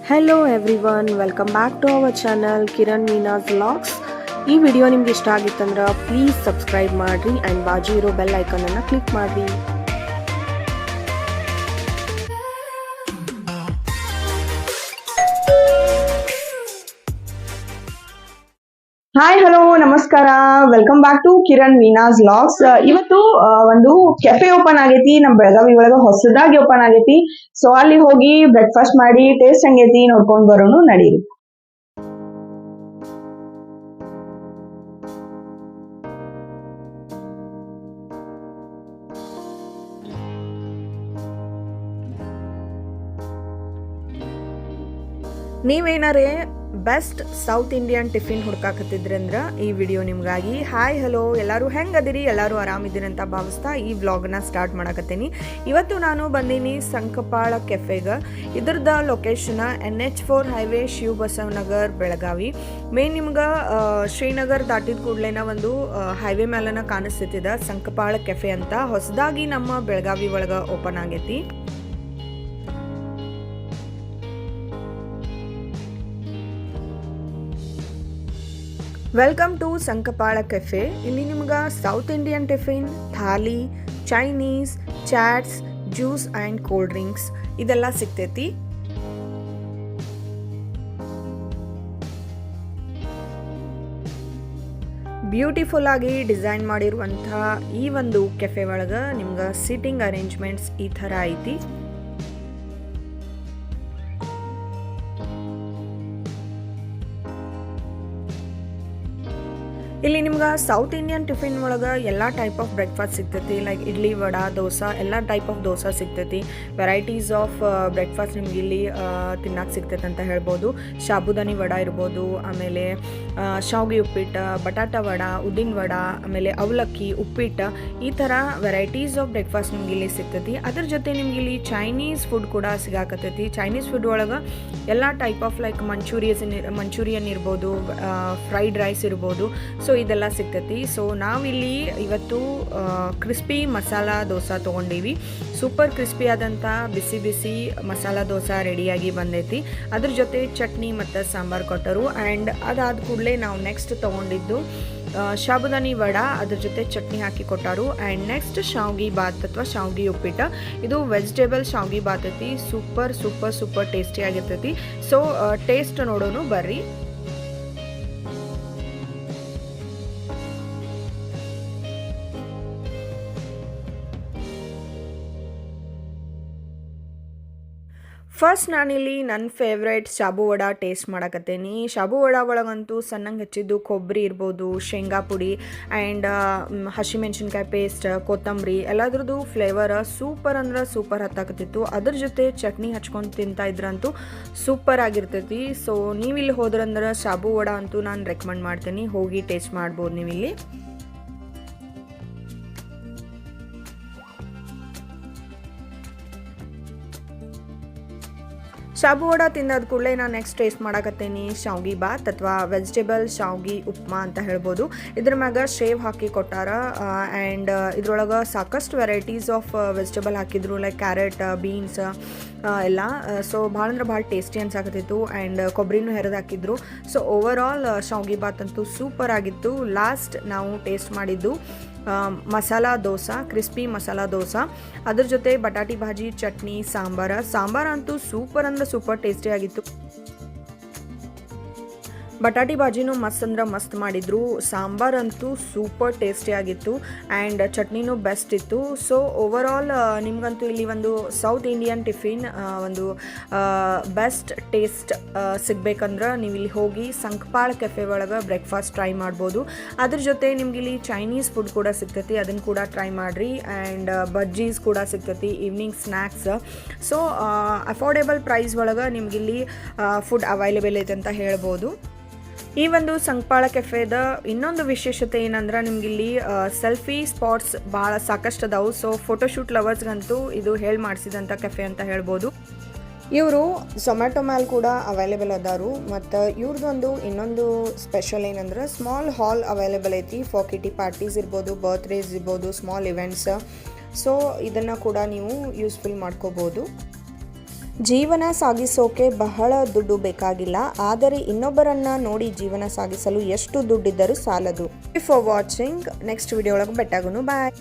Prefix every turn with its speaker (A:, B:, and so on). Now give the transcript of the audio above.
A: Hello everyone, welcome back to our channel Kiran Meena's vlogs. ಈ video ನಿಮ್ಗೆ ಇಷ್ಟ ಆಗಿತ್ತಂದ್ರೆ ಪ್ಲೀಸ್ ಸಬ್ಸ್ಕ್ರೈಬ್ ಮಾಡಿರಿ ಆ್ಯಂಡ್ ಬಾಜು ಇರೋ ಬೆಲ್ ಐಕನನ್ನು ಕ್ಲಿಕ್ ಮಾಡಿರಿ.
B: ಹಾಯ್ ಹಲೋ ನಮಸ್ಕಾರ, welcome back to Kiran Meena's vlogs. ಇವತ್ತು ಒಂದು ಕೆಫೆ ಓಪನ್ ಆಗೈತಿ ನಮ್ ಬೆಳಗಾವಿ ಒಳಗ, ಹೊಸದಾಗಿ ಓಪನ್ ಆಗೈತಿ. ಸೊ ಅಲ್ಲಿ ಹೋಗಿ ಬ್ರೇಕ್ಫಾಸ್ಟ್ ಮಾಡಿ ಟೇಸ್ಟ್ ಹೆಂಗೈತಿ ನೋಡ್ಕೊಂಡ್ ಬರೋನು ನಡೀರಿ.
A: ನೀವೇನಾರೇ ಬೆಸ್ಟ್ ಸೌತ್ ಇಂಡಿಯನ್ ಟಿಫಿನ್ ಹುಡ್ಕಾಕತ್ತಿದ್ರಂದ್ರೆ ಈ ವಿಡಿಯೋ ನಿಮ್ಗಾಗಿ. ಹಾಯ್ ಹಲೋ, ಎಲ್ಲರೂ ಹೆಂಗದಿರಿ? ಎಲ್ಲರೂ ಆರಾಮಿದ್ದೀರಿ ಅಂತ ಭಾವಿಸ್ತಾ ಈ ವ್ಲಾಗ್ನ ಸ್ಟಾರ್ಟ್ ಮಾಡಕತ್ತೀನಿ. ಇವತ್ತು ನಾನು ಬಂದೀನಿ ಸಂಕಪಾಳ ಕೆಫೆಗೆ. ಇದ್ರದ location NH4 highway Shiva Basavanagar Belagavi. Main ನಿಮ್ಗೆ ಶ್ರೀನಗರ್ ದಾಟಿದ ಕೂಡಲೇನ ಒಂದು ಹೈವೇ ಮೇಲನ ಕಾಣಿಸ್ತಿದ್ದ ಸಂಕಪಾಳ ಕೆಫೆ ಅಂತ ಹೊಸದಾಗಿ ನಮ್ಮ ಬೆಳಗಾವಿ ಒಳಗೆ ಓಪನ್ ಆಗೈತಿ. Welcome to Sankapal cafe. ಇಲ್ಲಿ ನಿಮ್ಗೆ South Indian tiffin, thali, Chinese, chaats, juice and cold drinks ಇದೆಲ್ಲ ಸಿಗ್ತೈತಿ. ಬ್ಯೂಟಿಫುಲ್ ಆಗಿ ಡಿಸೈನ್ ಮಾಡಿರುವಂಥ ಈ ಒಂದು ಕೆಫೆ ಒಳಗೆ ನಿಮ್ಗೆ ಸೀಟಿಂಗ್ ಅರೇಂಜ್ಮೆಂಟ್ಸ್ ಈ ಥರ ಐತಿ. ಇಲ್ಲಿ ನಿಮ್ಗೆ ಸೌತ್ ಇಂಡಿಯನ್ ಟಿಫಿನ್ ಒಳಗೆ ಎಲ್ಲ ಟೈಪ್ ಆಫ್ ಬ್ರೇಕ್ಫಾಸ್ಟ್ ಸಿಗ್ತೈತಿ. ಲೈಕ್ ಇಡ್ಲಿ, ವಡಾ, ದೋಸೆ, ಎಲ್ಲ ಟೈಪ್ ಆಫ್ ದೋಸೆ ಸಿಗ್ತೈತಿ. ವೆರೈಟೀಸ್ ಆಫ್ ಬ್ರೇಕ್ಫಾಸ್ಟ್ ನಿಮ್ಗೆ ಇಲ್ಲಿ ತಿನ್ನಕ್ಕೆ ಸಿಗ್ತೈತೆ ಅಂತ ಹೇಳ್ಬೋದು. ಸಾಬುದಾನಿ ವಡ ಇರ್ಬೋದು, ಆಮೇಲೆ ಶಾವಿಗೆ ಉಪ್ಪಿಟ್ಟು, ಬಟಾಟ ವಡ, ಉದ್ದಿನ ವಡ, ಆಮೇಲೆ ಅವಲಕ್ಕಿ, ಉಪ್ಪಿಟ್ಟು, ಈ ಥರ ವೆರೈಟೀಸ್ ಆಫ್ ಬ್ರೇಕ್ಫಾಸ್ಟ್ ನಿಮ್ಗೆ ಇಲ್ಲಿ ಸಿಗ್ತೈತಿ. ಅದ್ರ ಜೊತೆ ನಿಮ್ಗೆ ಇಲ್ಲಿ ಚೈನೀಸ್ ಫುಡ್ ಕೂಡ ಸಿಗಾಕತ್ತೈತಿ. ಚೈನೀಸ್ ಫುಡ್ ಒಳಗೆ ಎಲ್ಲ ಟೈಪ್ ಆಫ್ ಲೈಕ್ ಮಂಚೂರಿಯನ್ ಇರ್ಬೋದು, ಫ್ರೈಡ್ ರೈಸ್ ಇರ್ಬೋದು, ಸೊ ಇದೆಲ್ಲ ಸಿಗ್ತೈತಿ. ಸೊ ನಾವಿಲ್ಲಿ ಇವತ್ತು ಕ್ರಿಸ್ಪಿ ಮಸಾಲಾ ದೋಸೆ ತೊಗೊಂಡೀವಿ. ಸೂಪರ್ ಕ್ರಿಸ್ಪಿ ಆದಂಥ ಬಿಸಿ ಬಿಸಿ ಮಸಾಲಾ ದೋಸೆ ರೆಡಿಯಾಗಿ ಬಂದೈತಿ. ಅದ್ರ ಜೊತೆ ಚಟ್ನಿ ಮತ್ತು ಸಾಂಬಾರು ಕೊಟ್ಟರು. ಆ್ಯಂಡ್ ಅದಾದ ಕೂಡಲೇ ನಾವು ನೆಕ್ಸ್ಟ್ ತೊಗೊಂಡಿದ್ದು ಸಾಬುದಾನಿ ವಡ, ಅದ್ರ ಜೊತೆ ಚಟ್ನಿ ಹಾಕಿ ಕೊಟ್ಟಾರು. ಆ್ಯಂಡ್ ನೆಕ್ಸ್ಟ್ ಶಾವ್ಗಿ ಬಾತ್ ಅಥವಾ ಶಾವ್ಗಿ ಉಪ್ಪಿಟ್ಟು. ಇದು ವೆಜಿಟೇಬಲ್ ಶಾವ್ಗಿ ಬಾತ್ ಐತಿ. ಸೂಪರ್ ಸೂಪರ್ ಸೂಪರ್ ಟೇಸ್ಟಿ ಆಗಿರ್ತೈತಿ. ಸೊ ಟೇಸ್ಟ್ ನೋಡೋನು ಬರ್ರಿ. ಫಸ್ಟ್ ನಾನಿಲ್ಲಿ ನನ್ನ ಫೇವ್ರೇಟ್ ಶಾಬು ವಡ ಟೇಸ್ಟ್ ಮಾಡಕತ್ತೇನಿ. ಶಾಬು ವಡ ಒಳಗಂತೂ ಸಣ್ಣಂಗೆ ಹೆಚ್ಚಿದ್ದು ಕೊಬ್ಬರಿ ಇರ್ಬೋದು, ಶೇಂಗಾ ಪುಡಿ ಆ್ಯಂಡ್ ಹಸಿಮೆಣ್ಸಿನ್ಕಾಯಿ ಪೇಸ್ಟ್, ಕೊತ್ತಂಬರಿ ಎಲ್ಲದ್ರದ್ದು ಫ್ಲೇವರ್ ಸೂಪರ್ ಅಂದ್ರೆ ಸೂಪರ್ ಹತ್ತಾಕತ್ತಿತ್ತು. ಅದ್ರ ಜೊತೆ ಚಟ್ನಿ ಹಚ್ಕೊಂಡು ತಿಂತಾ ಇದ್ರಂತೂ ಸೂಪರ್ ಆಗಿರ್ತೈತಿ. ಸೊ ನೀವಿಲ್ಲಿ ಹೋದ್ರಂದ್ರೆ ಶಾಬು ವಡ ಅಂತೂ ನಾನು ರೆಕಮೆಂಡ್ ಮಾಡ್ತೀನಿ, ಹೋಗಿ ಟೇಸ್ಟ್ ಮಾಡ್ಬೋದು ನೀವಿಲ್ಲಿ. ಶಾಬು ವಡ ತಿಂದಾದ ಕೂಡಲೇ ನಾನು ನೆಕ್ಸ್ಟ್ ಟೇಸ್ಟ್ ಮಾಡಕತ್ತೇನಿ ಶಾವ್ಗಿ ಬಾತ್ ಅಥವಾ ವೆಜಿಟೇಬಲ್ ಶಾವ್ಗಿ ಉಪ್ಮಾ ಅಂತ ಹೇಳ್ಬೋದು. ಇದ್ರ ಮ್ಯಾಗ ಶೇವ್ ಹಾಕಿ ಕೊಟ್ಟಾರ. ಆ್ಯಂಡ್ ಇದ್ರೊಳಗೆ ಸಾಕಷ್ಟು ವೆರೈಟೀಸ್ ಆಫ್ ವೆಜಿಟೇಬಲ್ ಹಾಕಿದ್ರು, ಲೈಕ್ ಕ್ಯಾರೆಟ್, ಬೀನ್ಸ್ ಎಲ್ಲ. ಸೊ ಭಾಳ ಅಂದ್ರೆ ಭಾಳ ಟೇಸ್ಟಿ ಅನ್ಸಾಕತ್ತಿತ್ತು. ಆ್ಯಂಡ್ ಕೊಬ್ಬರಿನೂ ಹೆರೆದು ಹಾಕಿದ್ರು. ಸೊ ಓವರ್ ಆಲ್ ಶಾವ್ಗಿ ಬಾತ್ ಅಂತೂ ಸೂಪರ್ ಆಗಿತ್ತು. ಲಾಸ್ಟ್ ನಾವು ಟೇಸ್ಟ್ ಮಾಡಿದ್ದು ಮಸಾಲಾ ದೋಸೆ, ಕ್ರಿಸ್ಪಿ ಮಸಾಲಾ ದೋಸೆ, ಅದ್ರ ಜೊತೆ ಬಟಾಟಿ ಭಾಜಿ, ಚಟ್ನಿ, ಸಾಂಬಾರು ಅಂತೂ ಸೂಪರ್ ಅಂದ್ರೆ ಸೂಪರ್ ಟೇಸ್ಟಿ ಆಗಿತ್ತು. ಬಟಾಟಿ ಭಾಜಿನೂ ಮಸ್ತ್ ಅಂದ್ರೆ ಮಸ್ತ್ ಮಾಡಿದ್ರು. ಸಾಂಬಾರಂತೂ ಸೂಪರ್ ಟೇಸ್ಟಿ ಆಗಿತ್ತು. ಆ್ಯಂಡ್ ಚಟ್ನಿನೂ ಬೆಸ್ಟ್ ಇತ್ತು. ಸೊ ಓವರ್ ಆಲ್ ನಿಮ್ಗಂತೂ ಇಲ್ಲಿ ಒಂದು ಸೌತ್ ಇಂಡಿಯನ್ ಟಿಫಿನ್ ಒಂದು ಬೆಸ್ಟ್ ಟೇಸ್ಟ್ ಸಿಗ್ಬೇಕಂದ್ರೆ ನೀವು ಇಲ್ಲಿ ಹೋಗಿ ಸಂಕಪಾಳ ಕೆಫೆ ಒಳಗೆ ಬ್ರೇಕ್ಫಾಸ್ಟ್ ಟ್ರೈ ಮಾಡ್ಬೋದು. ಅದ್ರ ಜೊತೆ ನಿಮ್ಗೆ ಇಲ್ಲಿ ಚೈನೀಸ್ ಫುಡ್ ಕೂಡ ಸಿಗ್ತೈತಿ, ಅದನ್ನು ಕೂಡ ಟ್ರೈ ಮಾಡಿರಿ. ಆ್ಯಂಡ್ ಬಜ್ಜೀಸ್ ಕೂಡ ಸಿಗ್ತೈತಿ, evening snacks. So affordable price ಒಳಗೆ ನಿಮ್ಗಿಲ್ಲಿ ಫುಡ್ ಅವೈಲೇಬಲ್ ಐತೆ ಅಂತ ಹೇಳ್ಬೋದು. ಈ ಒಂದು ಸಂಕಪಾಳ ಕೆಫೆದ ಇನ್ನೊಂದು ವಿಶೇಷತೆ ಏನಂದ್ರೆ ನಿಮ್ಗಿಲ್ಲಿ ಸೆಲ್ಫಿ ಸ್ಪಾಟ್ಸ್ ಭಾಳ ಸಾಕಷ್ಟು ಅದಾವು. ಸೊ ಫೋಟೋಶೂಟ್ ಲವರ್ಸ್ಗಂತೂ ಇದು ಹೇಳಿ ಮಾಡಿಸಿದಂಥ ಕೆಫೆ ಅಂತ ಹೇಳ್ಬೋದು. ಇವರು ಝೊಮ್ಯಾಟೊ ಮೇಲೆ ಕೂಡ ಅವೈಲೇಬಲ್ ಅದಾರು. ಮತ್ತು ಇವ್ರದ್ದೊಂದು ಇನ್ನೊಂದು ಸ್ಪೆಷಲ್ ಏನಂದ್ರೆ ಸ್ಮಾಲ್ ಹಾಲ್ ಅವೈಲೇಬಲ್ ಐತಿ ಫಾರ್ ಕಿಟಿ ಪಾರ್ಟೀಸ್ ಇರ್ಬೋದು, ಬರ್ತ್ಡೇಸ್ ಇರ್ಬೋದು, ಸ್ಮಾಲ್ ಇವೆಂಟ್ಸ್. ಸೊ ಇದನ್ನು ಕೂಡ ನೀವು ಯೂಸ್ಫುಲ್ ಮಾಡ್ಕೋಬೋದು. ಜೀವನ ಸಾಗಿಸೋಕೆ ಬಹಳ ದುಡ್ಡು ಬೇಕಾಗಿಲ್ಲ, ಆದರೆ ಇನ್ನೊಬ್ಬರನ್ನ ನೋಡಿ ಜೀವನ ಸಾಗಿಸಲು ಎಷ್ಟು ದುಡ್ಡಿದ್ದರೂ ಸಾಲದು. ಫಾರ್ ವಾಚಿಂಗ್, ನೆಕ್ಸ್ಟ್ ವಿಡಿಯೋ ಒಳಗೆ ಬೆಟ್ಟಾಗೋನು. ಬಾಯ್.